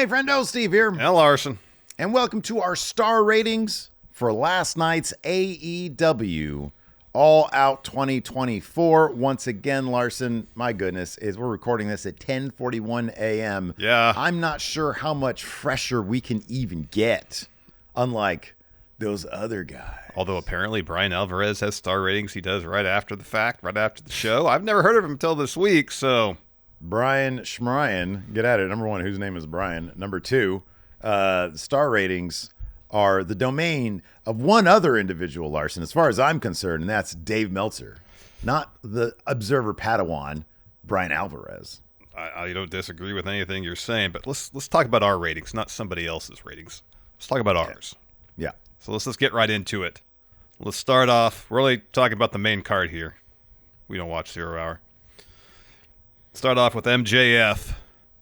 Hey, Friendo, Steve here. And Larson. And welcome to our star ratings for last night's AEW All Out 2024. Once again, Larson, my goodness, we're recording this at 10:41 a.m. Yeah. I'm not sure how much fresher we can even get, unlike those other guys. Although apparently Brian Alvarez has star ratings he does right after the fact, right after the show. I've never heard of him until this week, so... Brian Schmryan, get at it. Number one, whose name is Brian. Number two, star ratings are the domain of one other individual, Larson, as far as I'm concerned, and that's Dave Meltzer, not the Observer Padawan, Brian Alvarez. I don't disagree with anything you're saying, but let's talk about our ratings, not somebody else's ratings. Let's talk about ours. Yeah. So let's get right into it. Let's start off. We're only talking about the main card here. We don't watch 0 Hour. Start off with MJF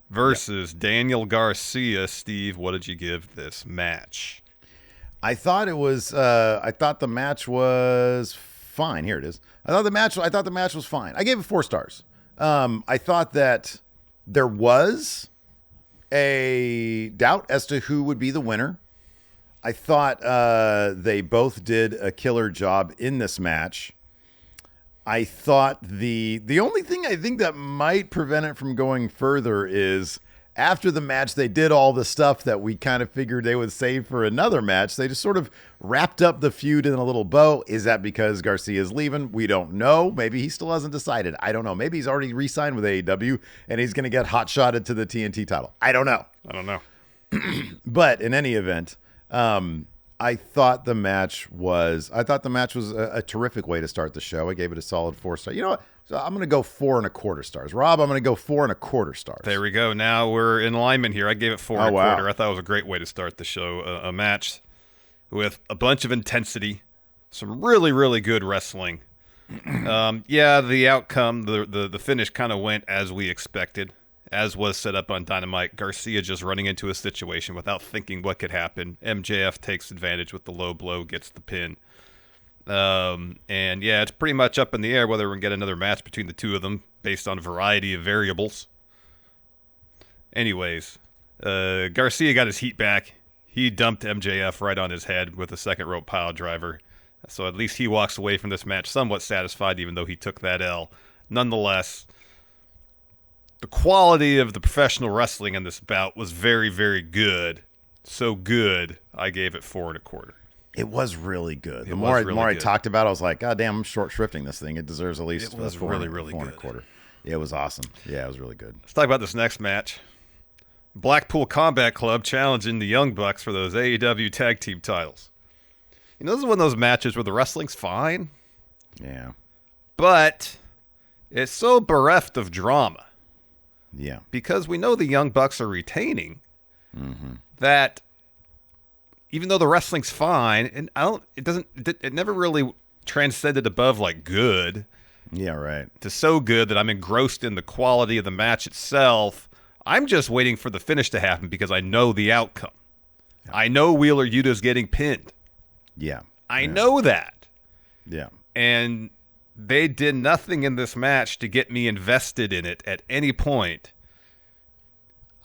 versus Daniel Garcia. Steve, what did you give this match? I thought it was. I thought the match was fine. Here it is. I thought the match was fine. I gave it 4 stars. I thought that there was a doubt as to who would be the winner. I thought they both did a killer job in this match. I thought the only thing I think that might prevent it from going further is after the match, they did all the stuff that we kind of figured they would save for another match. They just sort of wrapped up the feud in a little bow. Is that because Garcia's leaving? We don't know. Maybe he still hasn't decided. I don't know. Maybe he's already re-signed with AEW and he's going to get hot-shotted to the TNT title. I don't know. But in any event, I thought the match was a terrific way to start the show. I gave it a solid 4 stars. You know what? So I'm going to go 4.25 stars. Rob, I'm going to go 4.25 stars. There we go. Now we're in alignment here. I gave it 4.25. Wow. I thought it was a great way to start the show. A match with a bunch of intensity, some really, really good wrestling. The outcome, the finish kind of went as we expected. As was set up on Dynamite, Garcia just running into a situation without thinking what could happen. MJF takes advantage with the low blow, gets the pin. It's pretty much up in the air whether we're going to get another match between the two of them based on a variety of variables. Anyways, Garcia got his heat back. He dumped MJF right on his head with a second rope pile driver. So at least he walks away from this match somewhat satisfied, even though he took that L. Nonetheless, the quality of the professional wrestling in this bout was very, very good. So good, I gave it 4.25. It was really good. The more I talked about it, I was like, God damn, I'm short shrifting this thing. It deserves at least it was really, really good. Yeah, it was awesome. Yeah, it was really good. Let's talk about this next match. Blackpool Combat Club challenging the Young Bucks for those AEW tag team titles. You know, this is one of those matches where the wrestling's fine. Yeah. But it's so bereft of drama. Yeah. Because we know the Young Bucks are retaining, that even though the wrestling's fine, and it never really transcended above like good. Yeah, right. To so good that I'm engrossed in the quality of the match itself. I'm just waiting for the finish to happen because I know the outcome. Yeah. I know Wheeler Yuta's getting pinned. Yeah. I know that. Yeah. And they did nothing in this match to get me invested in it at any point.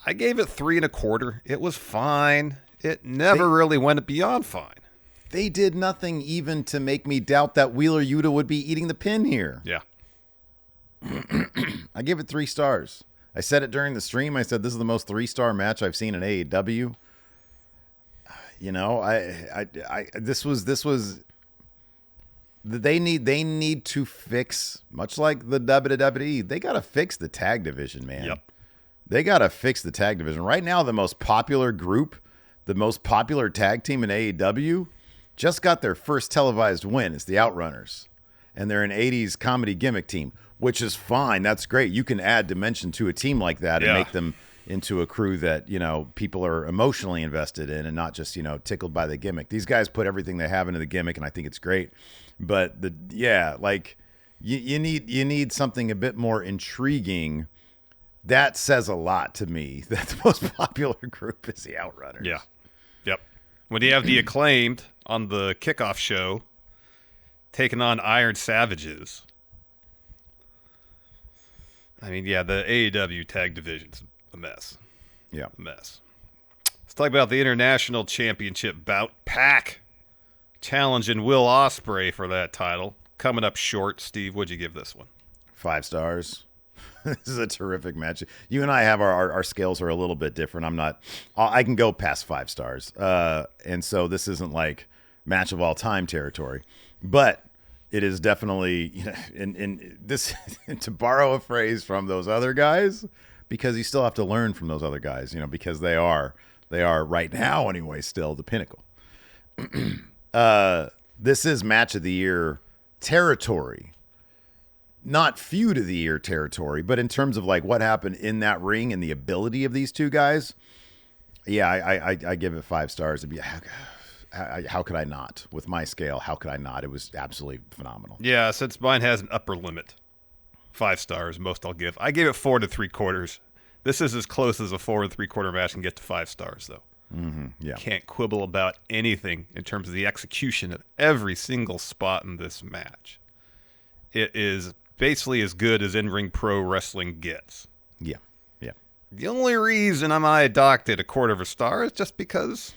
I gave it 3.25. It was fine. It never really went beyond fine. They did nothing even to make me doubt that Wheeler Yuta would be eating the pin here. Yeah. I give it 3 stars. I said it during the stream. I said this is the most 3-star match I've seen in AEW. You know, this was. They need to fix, much like the WWE, they got to fix the tag division, man. Yep. They got to fix the tag division. Right now, the most popular group, the most popular tag team in AEW, just got their first televised win. It's the Outrunners. And they're an 80s comedy gimmick team, which is fine. That's great. You can add dimension to a team like that and make them into a crew that, you know, people are emotionally invested in and not just, you know, tickled by the gimmick. These guys put everything they have into the gimmick, and I think it's great. But you need something a bit more intriguing. That says a lot to me that the most popular group is the Outrunners. Yeah. Yep. When you have the Acclaimed on the kickoff show taking on Iron Savages, I mean, yeah, the AEW tag division's a mess. Yeah. A mess. Let's talk about the International Championship bout. Pac challenging Will Ospreay for that title. Coming up short. Steve, what'd you give this one? 5 stars. This is a terrific match. You and I have our scales are a little bit different. I can go past 5 stars. And so this isn't like match of all time territory, but it is definitely, in this, to borrow a phrase from those other guys, because you still have to learn from those other guys, because they are right now anyway, still the pinnacle. This is match of the year territory. Not feud of the year territory, but in terms of like what happened in that ring and the ability of these two guys, yeah, I give it 5 stars. It'd be, how could I not? With my scale, how could I not? It was absolutely phenomenal. Yeah, since mine has an upper limit, 5 stars, most I'll give. I gave it 4 3/4. This is as close as a 4 3/4 match can get to 5 stars, though. Mm-hmm, yeah. Can't quibble about anything in terms of the execution of every single spot in this match. It is basically as good as in-ring pro wrestling gets. Yeah, yeah. The only reason I might docked it a 1/4 star is just because,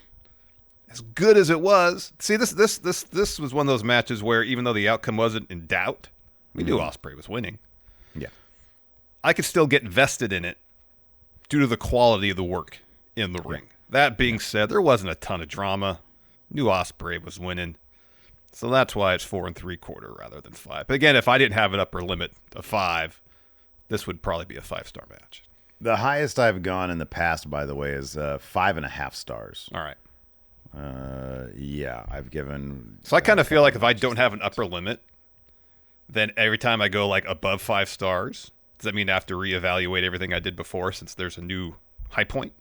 as good as it was, see, this was one of those matches where even though the outcome wasn't in doubt, we knew Ospreay was winning. Yeah, I could still get vested in it due to the quality of the work in the ring. That being said, there wasn't a ton of drama. Knew Ospreay was winning. So that's why it's 4 3/4 rather than 5. But again, if I didn't have an upper limit of 5, this would probably be a 5-star match. the highest I've gone in the past, by the way, is 5.5 stars. All right. Yeah, I've given. So I kind of feel like if I don't have an upper limit, then every time I go like above 5 stars, does that mean I have to reevaluate everything I did before since there's a new high point?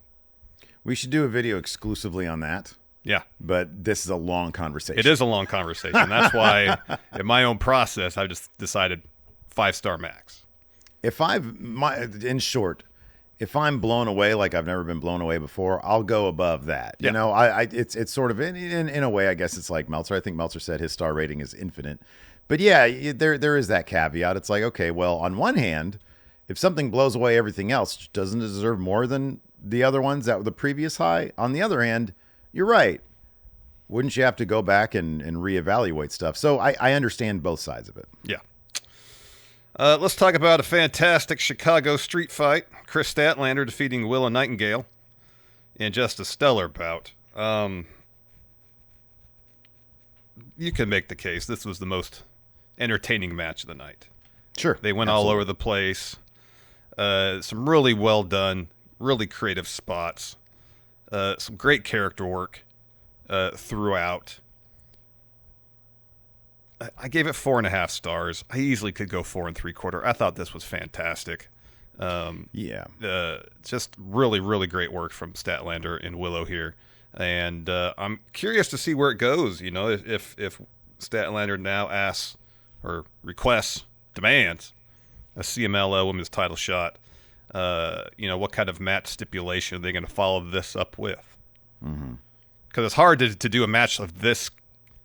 We should do a video exclusively on that. Yeah. But this is a long conversation. It is a long conversation. That's why in my own process, I just decided 5-star max. In short, if I'm blown away like I've never been blown away before, I'll go above that. Yeah. You know, it's sort of in a way, I guess it's like Meltzer. I think Meltzer said his star rating is infinite. But yeah, there is that caveat. It's like, okay, well, on one hand, if something blows away everything else, doesn't it deserve more than the other ones that were the previous high? On the other hand, you're right. Wouldn't you have to go back and reevaluate stuff? So I understand both sides of it. Yeah. Let's talk about a fantastic Chicago street fight. Chris Statlander defeating Willow Nightingale in just a stellar bout. You can make the case this was the most entertaining match of the night. Sure. They went absolutely. all over the place. Some really well done, really creative spots. Some great character work throughout. I gave it 4.5 stars. I easily could go 4 3/4. I thought this was fantastic. Yeah. Just really, really great work from Statlander and Willow here. And I'm curious to see where it goes. You know, if Statlander now asks or requests, demands a CMLL women's title shot, what kind of match stipulation are they going to follow this up with? Because it's hard to do a match of this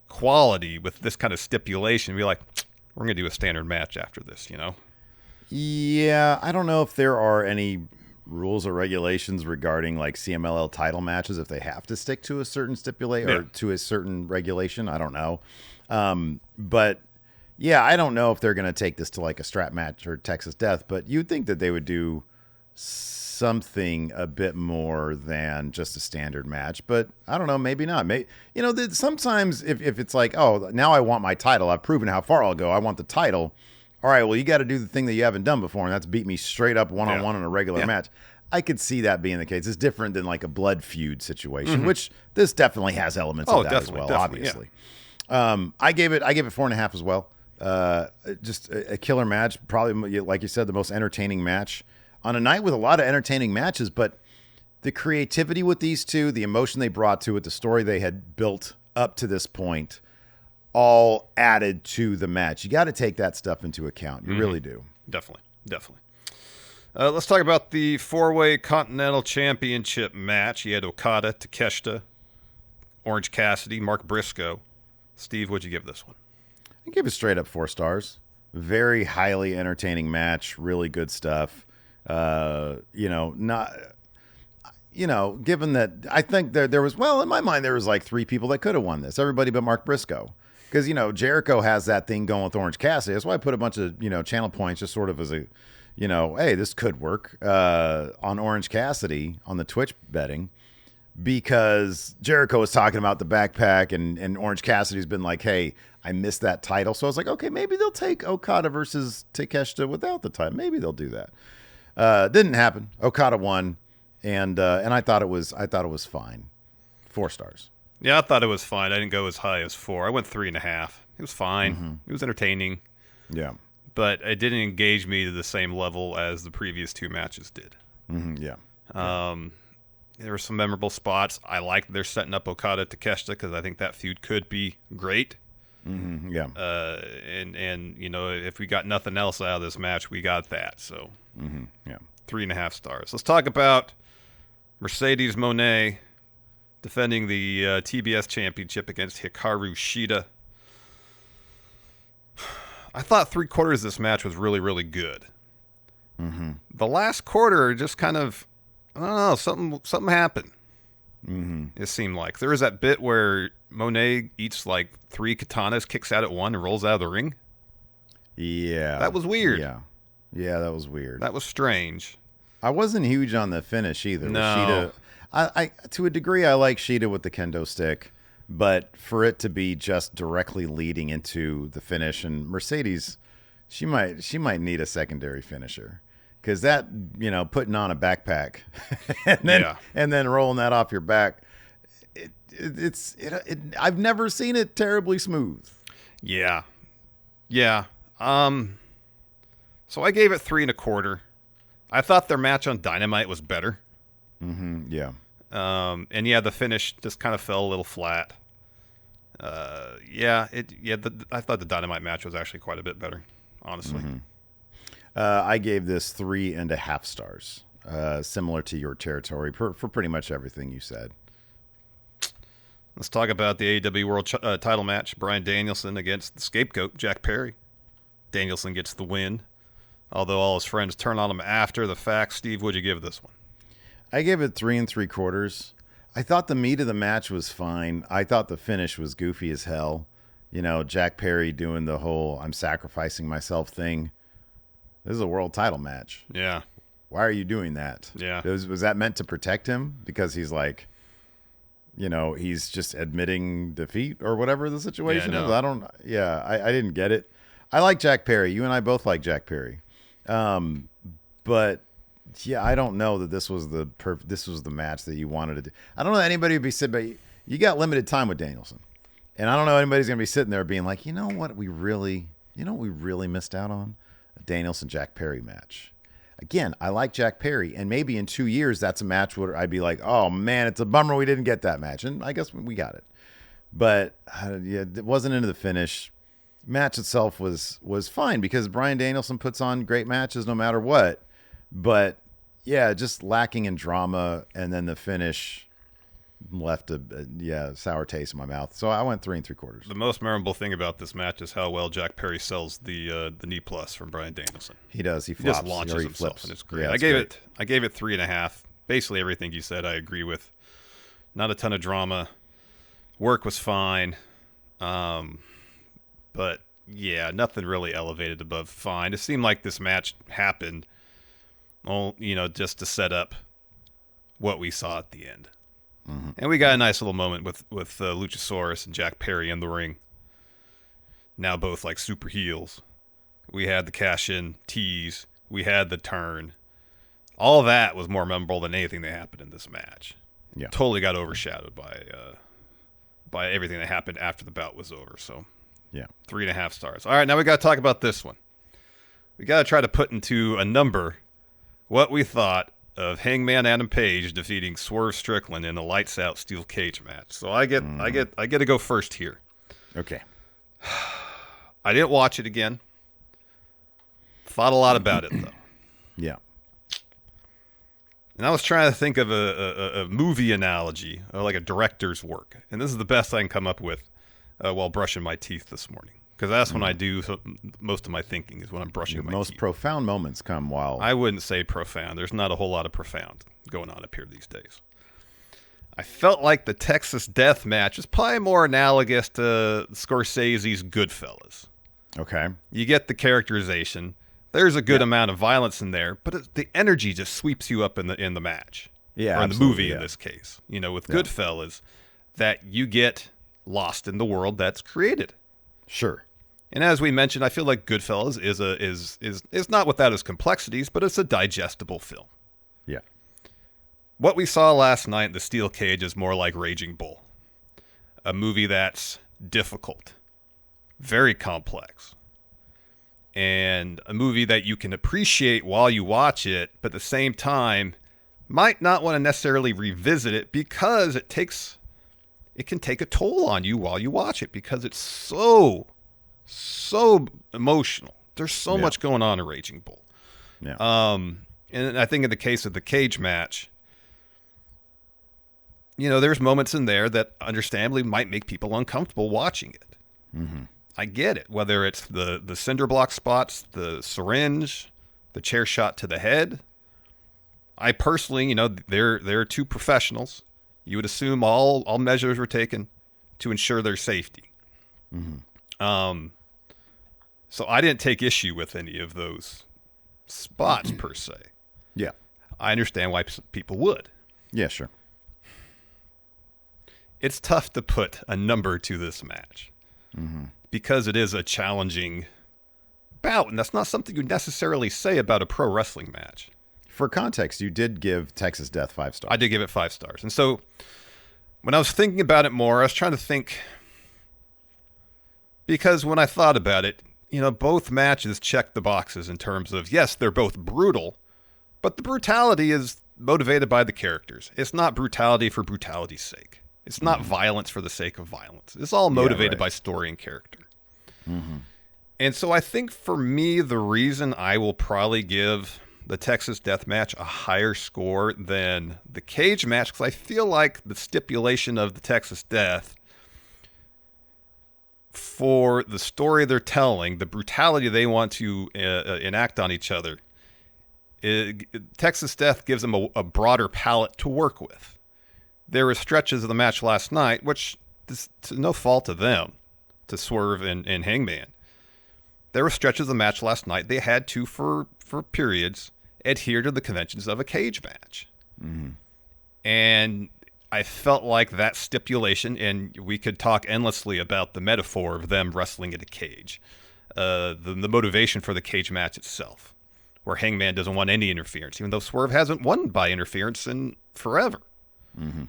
quality with this kind of stipulation and be like, we're going to do a standard match after this, you know? Yeah, I don't know if there are any rules or regulations regarding like CMLL title matches if they have to stick to a certain stipulate or to a certain regulation. I don't know. But yeah, I don't know if they're going to take this to like a strap match or Texas Death, but you'd think that they would do something a bit more than just a standard match, but I don't know, maybe not. Sometimes if it's like, oh, now I want my title, I've proven how far I'll go, I want the title. All right, well, you got to do the thing that you haven't done before, and that's beat me straight up one-on-one in a regular match. I could see that being the case. It's different than like a blood feud situation, which this definitely has elements of that as well, obviously. Yeah. I gave it 4.5 as well. Just a killer match, probably, like you said, the most entertaining match on a night with a lot of entertaining matches, but the creativity with these two, the emotion they brought to it, the story they had built up to this point, all added to the match. You got to take that stuff into account. You really do. Definitely. Let's talk about the 4-way Continental Championship match. You had Okada, Takeshita, Orange Cassidy, Mark Briscoe. Steve, what'd you give this one? I give it straight up 4 stars. Very highly entertaining match. Really good stuff. given that I think there was, well, in my mind, there was like 3 people that could have won this. Everybody but Mark Briscoe. Because, Jericho has that thing going with Orange Cassidy. That's why I put a bunch of, channel points just sort of as a, hey, this could work on Orange Cassidy on the Twitch betting. Because Jericho was talking about the backpack and Orange Cassidy's been like, hey, I missed that title. So I was like, okay, maybe they'll take Okada versus Takeshita without the title. Maybe they'll do that. Didn't happen. Okada won. And I thought it was fine. 4 stars. Yeah, I thought it was fine. I didn't go as high as 4. I went 3.5. It was fine. Mm-hmm. It was entertaining. Yeah. But it didn't engage me to the same level as the previous 2 matches did. Mm-hmm. Yeah. There were some memorable spots. I like they're setting up Okada Takeshita because I think that feud could be great. Mm-hmm. Yeah. And if we got nothing else out of this match, we got that. So, yeah, 3.5 stars. Let's talk about Mercedes Moné defending the TBS Championship against Hikaru Shida. I thought 3/4 of this match was really, really good. Mm-hmm. The last quarter just kind of, I don't know, something happened. Mm-hmm. It seemed like there was that bit where Monet eats like 3 katanas, kicks out at one, and rolls out of the ring. Yeah, that was weird. Yeah, that was weird. That was strange. I wasn't huge on the finish either. No, Shida, I to a degree I like Shida with the kendo stick, but for it to be just directly leading into the finish, and Mercedes, she might need a secondary finisher. Because that, putting on a backpack and then rolling that off your back, I've never seen it terribly smooth. Yeah. So I gave it 3.25. I thought their match on Dynamite was better. Mm-hmm. Yeah. And the finish just kind of fell a little flat. I thought the Dynamite match was actually quite a bit better, honestly. Mm-hmm. I gave this 3.5 stars, similar to your territory for pretty much everything you said. Let's talk about the AEW World title match. Bryan Danielson against the scapegoat, Jack Perry. Danielson gets the win, although all his friends turn on him after the fact. Steve, what'd you give this one? I gave it 3.75. I thought the meat of the match was fine. I thought the finish was goofy as hell. Jack Perry doing the whole I'm sacrificing myself thing. This is a world title match. Yeah. Why are you doing that? Yeah. Was that meant to protect him? Because he's like, he's just admitting defeat or whatever the situation is. I didn't get it. I like Jack Perry. You and I both like Jack Perry. But yeah, I don't know that this was the match that you wanted to do. I don't know that anybody would be sitting, but you got limited time with Danielson. And I don't know anybody's going to be sitting there being like, what we really missed out on? A Danielson Jack Perry match. Again, I like Jack Perry, and maybe in 2 years that's a match where I'd be like, oh man, it's a bummer we didn't get that match, and I guess we got it. But it wasn't into the finish. Match itself was fine because Bryan Danielson puts on great matches no matter what. But yeah, just lacking in drama, and then the finish left a sour taste in my mouth. So I went 3.75. The most memorable thing about this match is how well Jack Perry sells the knee plus from Bryan Danielson. He does. He flops. Just launches he himself, flips. and it's great. Yeah, I gave it 3.5. Basically everything you said I agree with. Not a ton of drama. Work was fine. But yeah, nothing really elevated above fine. It seemed like this match happened, just to set up what we saw at the end. Mm-hmm. And we got a nice little moment with Luchasaurus and Jack Perry in the ring. Now both like super heels. We had the cash-in tease. We had the turn. All of that was more memorable than anything that happened in this match. Yeah, totally got overshadowed by everything that happened after the bout was over. So yeah, 3.5 stars. All right, now we got to talk about this one. We got to try to put into a number what we thought of Hangman Adam Page defeating Swerve Strickland in a lights out steel cage match. So I get to go first here. Okay. I didn't watch it again. Thought a lot about it though. Yeah. And I was trying to think of a movie analogy, or like a director's work. And this is the best I can come up with while brushing my teeth this morning. because that's when I do most of my thinking is when I'm brushing The my most teeth. profound moments come while... I wouldn't say profound. There's not a whole lot of profound going on up here these days. I felt like the Texas Death Match is probably more analogous to Scorsese's Goodfellas. Okay. You get the characterization. There's a good amount of violence in there, but the energy just sweeps you up in the match. Yeah, or in the movie in this case. You know, with Goodfellas, that you get lost in the world that's created. Sure. And as we mentioned, I feel like Goodfellas is not without its complexities, but it's a digestible film. Yeah. What we saw last night in the Steel Cage is more like Raging Bull, a movie that's difficult, very complex, and a movie that you can appreciate while you watch it, but at the same time might not want to necessarily revisit it because it can take a toll on you while you watch it because it's so emotional. There's so much going on in Raging Bull. Yeah. And I think in the case of the cage match, you know, there's moments in there that understandably might make people uncomfortable watching it. Mm-hmm. I get it. Whether it's the cinder block spots, the syringe, the chair shot to the head. I personally, you know, they're two professionals. You would assume all measures were taken to ensure their safety. Mm-hmm. So I didn't take issue with any of those spots per se. Yeah. I understand why people would. Yeah, sure. It's tough to put a number to this match because it is a challenging bout, and that's not something you necessarily say about a pro wrestling match. For context, you did give Texas Death 5 stars. I did give it 5 stars. And so when I was thinking about it more, I was trying to think, because when I thought about it, you know, both matches check the boxes in terms of, yes, they're both brutal, but the brutality is motivated by the characters. It's not brutality for brutality's sake. It's not violence for the sake of violence. It's all motivated by story and character. Mm-hmm. And so I think for me, the reason I will probably give the Texas Death Match a higher score than the cage match, because I feel like the stipulation of the Texas Death, for the story they're telling, the brutality they want to enact on each other, Texas Death gives them a broader palette to work with. There were stretches of the match last night, which is to no fault of them, to Swerve and Hangman. There were stretches of the match last night they had to, for periods, adhere to the conventions of a cage match. Mm-hmm. And I felt like that stipulation, and we could talk endlessly about the metaphor of them wrestling in a cage, the motivation for the cage match itself, where Hangman doesn't want any interference, even though Swerve hasn't won by interference in forever. Mm-hmm.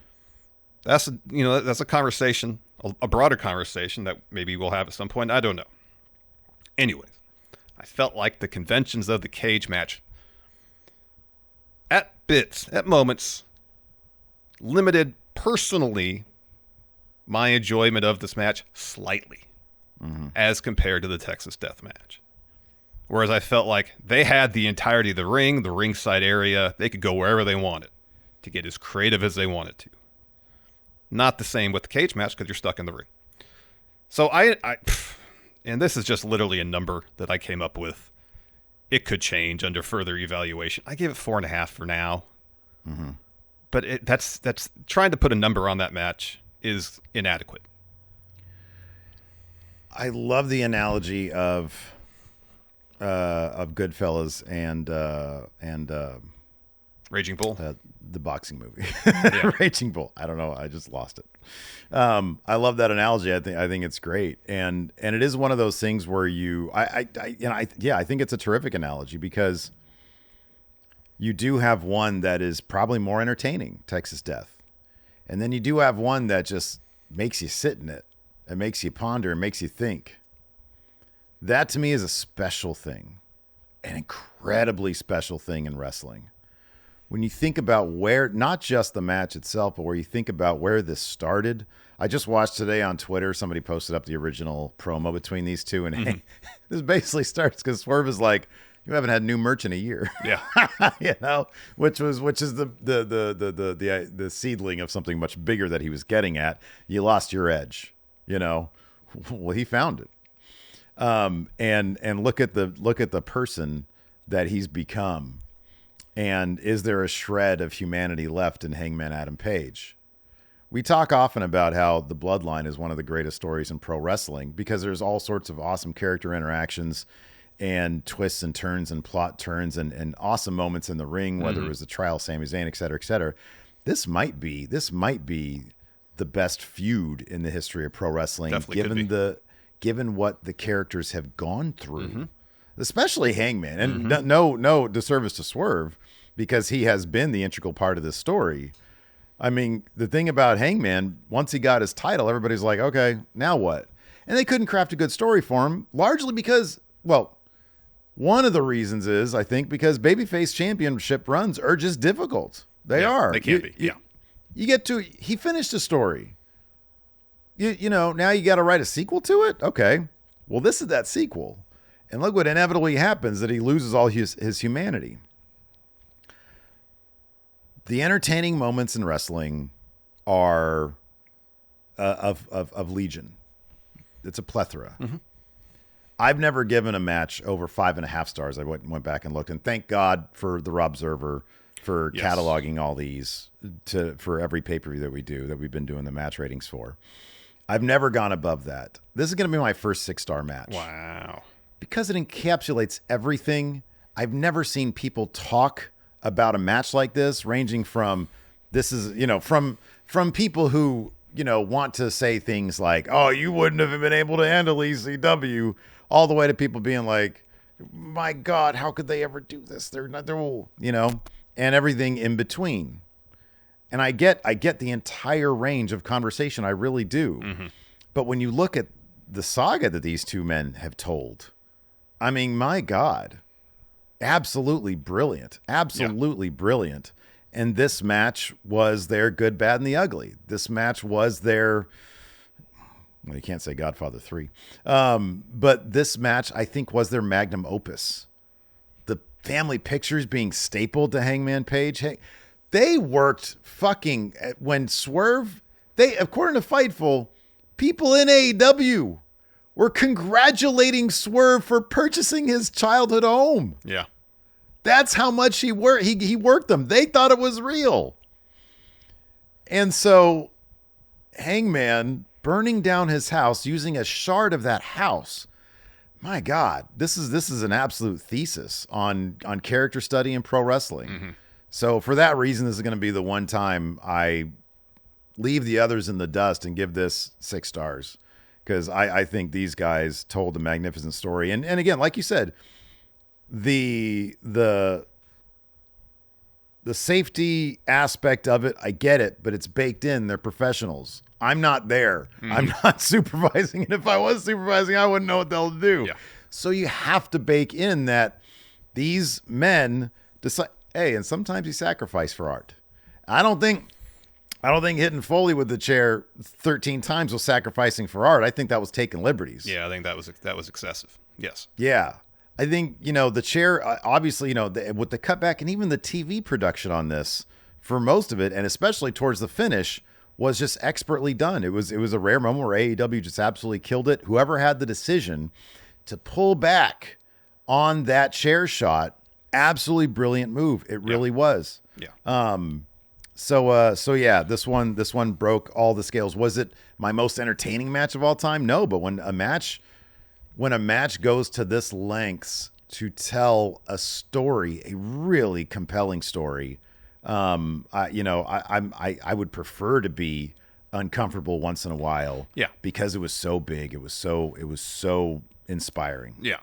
That's a conversation, a broader conversation that maybe we'll have at some point. I don't know. Anyways, I felt like the conventions of the cage match, at moments, limited personally my enjoyment of this match slightly as compared to the Texas Death Match. Whereas I felt like they had the entirety of the ring, the ringside area. They could go wherever they wanted to get as creative as they wanted to. Not the same with the cage match because you're stuck in the ring. So and this is just literally a number that I came up with. It could change under further evaluation. I gave it 4.5 for now. Mm-hmm. But that's trying to put a number on that match is inadequate. I love the analogy of Goodfellas and Raging Bull, the boxing movie, yeah. Raging Bull. I don't know. I just lost it. I love that analogy. I think it's great, and it is one of those things where I think it's a terrific analogy because you do have one that is probably more entertaining, Texas Death, and then you do have one that just makes you sit in it. It makes you ponder. It makes you think. That to me is a special thing, an incredibly special thing in wrestling. When you think about where, not just the match itself, but where you think about where this started. I just watched today on Twitter, somebody posted up the original promo between these two, and this basically starts because Swerve is like, "You haven't had new merch in a year." Yeah, which is the seedling of something much bigger that he was getting at. You lost your edge, Well, he found it. And look at the person that he's become. And is there a shred of humanity left in Hangman Adam Page? We talk often about how the Bloodline is one of the greatest stories in pro wrestling because there's all sorts of awesome character interactions and twists and turns and plot turns and awesome moments in the ring, whether it was the trial, Sami Zayn, et cetera, et cetera. This might be the best feud in the history of pro wrestling, given what the characters have gone through, especially Hangman. And no disservice to Swerve, because he has been the integral part of this story. I mean, the thing about Hangman, once he got his title, everybody's like, okay, now what? And they couldn't craft a good story for him, largely because, well, one of the reasons is, I think, because babyface championship runs are just difficult. They are. They can be, You get to, he finished a story. You know, now you got to write a sequel to it? Okay. Well, this is that sequel. And look what inevitably happens, that he loses all his humanity. The entertaining moments in wrestling are of legion. It's a plethora. I've never given a match over 5.5 stars. I went back and looked, and thank God for the Rob Server for cataloging all these for every pay-per-view that we do, that we've been doing the match ratings for. I've never gone above that. This is going to be my first 6-star match. Wow. Because it encapsulates everything. I've never seen people talk about a match like this, ranging from from people who, want to say things like, oh, you wouldn't have been able to handle ECW, all the way to people being like, my God, how could they ever do this? They're all, and everything in between. And I get the entire range of conversation. I really do. But when you look at the saga that these two men have told, I mean, my God, absolutely brilliant. Absolutely brilliant. And this match was their good, bad, and the ugly. This match was their, well, you can't say Godfather 3. But this match, I think, was their magnum opus. The family pictures being stapled to Hangman Page. Hey, they worked fucking, when Swerve, according to Fightful, people in AEW were congratulating Swerve for purchasing his childhood home. Yeah. That's how much he worked. He worked them. They thought it was real. And so Hangman burning down his house, using a shard of that house. My God, this is an absolute thesis on character study in pro wrestling. So for that reason, this is going to be the one time I leave the others in the dust and give this 6 stars, because I think these guys told a magnificent story. And again, like you said, the safety aspect of it, I get it, but it's baked in. They're professionals. I'm not there. I'm not supervising. And if I was supervising, I wouldn't know what the hell to do. Yeah. So you have to bake in that these men decide, hey, and sometimes you sacrifice for art. I don't think hitting Foley with the chair 13 times was sacrificing for art. I think that was taking liberties. Yeah, I think that was excessive. Yes. Yeah. I think, the chair, obviously, with the cutback and even the TV production on this, for most of it, and especially towards the finish, was just expertly done. It was a rare moment where AEW just absolutely killed it. Whoever had the decision to pull back on that chair shot, absolutely brilliant move. It really was. Yeah. So yeah, this one broke all the scales. Was it my most entertaining match of all time? No, but when a match goes to this lengths to tell a story, a really compelling story, I would prefer to be uncomfortable once in a while. Yeah. Because it was so big. It was so inspiring. Yeah.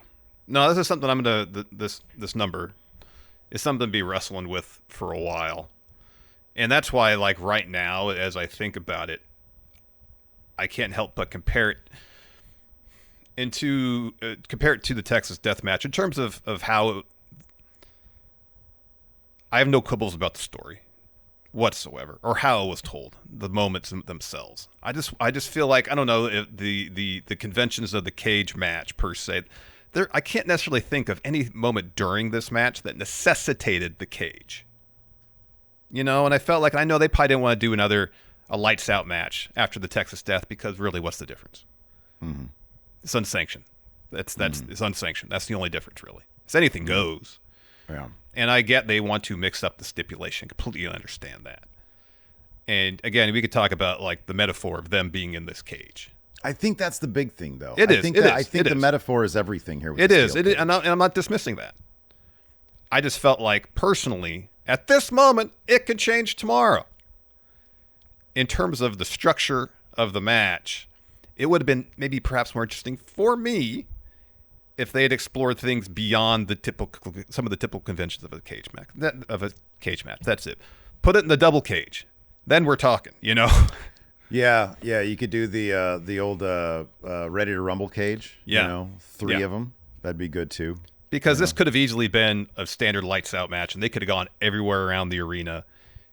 No, this is something this number is something to be wrestling with for a while. And that's why, like, right now, as I think about it, I can't help but compare it to the Texas Death Match in terms of how I have no quibbles about the story whatsoever, or how it was told, the moments themselves. I just feel like, I don't know, if the conventions of the cage match per se, I can't necessarily think of any moment during this match that necessitated the cage. And I felt like, I know they probably didn't want to do a lights out match after the Texas Death, because really, what's the difference? It's unsanctioned. That's it's unsanctioned. That's the only difference, really. It's anything goes. Yeah. And I get they want to mix up the stipulation. Completely understand that. And again, we could talk about like the metaphor of them being in this cage. I think that's the big thing, though. It is. I think the metaphor is everything here. With it is. And I'm not dismissing that. I just felt like, personally, at this moment, it could change tomorrow. In terms of the structure of the match, it would have been maybe perhaps more interesting for me if they had explored things beyond some of the typical conventions of a cage match. That's it. Put it in the double cage. Then we're talking, Yeah, you could do the old Ready to Rumble cage. Yeah. 3 of them. That'd be good too. Because this could have easily been a standard lights out match, and they could have gone everywhere around the arena,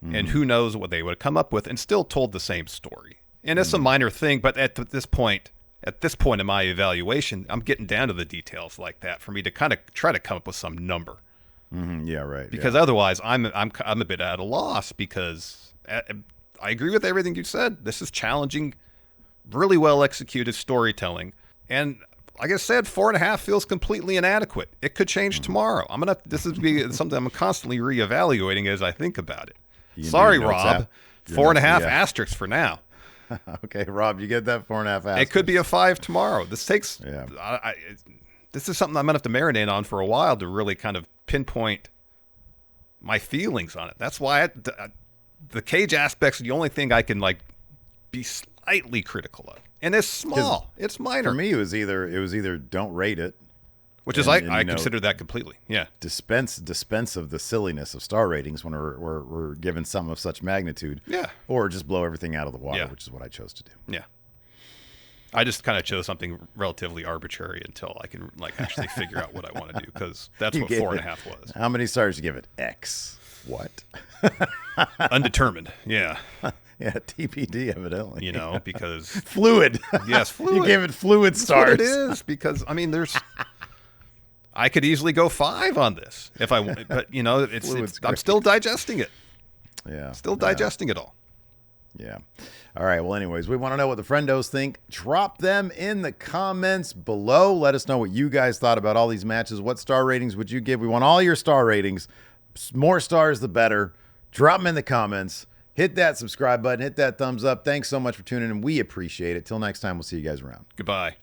and who knows what they would have come up with, and still told the same story. And it's a minor thing, but at this point in my evaluation, I'm getting down to the details like that for me to kind of try to come up with some number. Mm-hmm. Yeah, right. Because otherwise, I'm a bit at a loss, because I agree with everything you said. This is challenging, really well executed storytelling, and like I said, 4.5 feels completely inadequate. It could change tomorrow. This is something I'm constantly reevaluating as I think about it. Sorry, Rob. 4.5 asterisks for now. Okay, Rob, you get that 4.5 asterisks. It could be a 5 tomorrow. This takes. Yeah. This is something I'm gonna have to marinate on for a while to really kind of pinpoint my feelings on it. That's why the cage aspect's the only thing I can be slightly critical of. And it's small. It's minor. For me, it was either don't rate it, which is I consider that completely. Yeah. Dispense of the silliness of star ratings when we're given something of such magnitude. Yeah. Or just blow everything out of the water, which is what I chose to do. Yeah. I just kind of chose something relatively arbitrary until I can actually figure out what I want to do, because that's what 4.5 was. How many stars did you give it? X. What? Undetermined. Yeah. Yeah, TBD, evidently. Because fluid. Yes, fluid. You gave it fluid stars. That's what it is, because I could easily go 5 on this if I want, but I'm still digesting it. Yeah, still digesting it all. Yeah. All right. Well, anyways, we want to know what the friendos think. Drop them in the comments below. Let us know what you guys thought about all these matches. What star ratings would you give? We want all your star ratings. More stars, the better. Drop them in the comments. Hit that subscribe button. Hit that thumbs up. Thanks so much for tuning in. We appreciate it. Till next time, we'll see you guys around. Goodbye.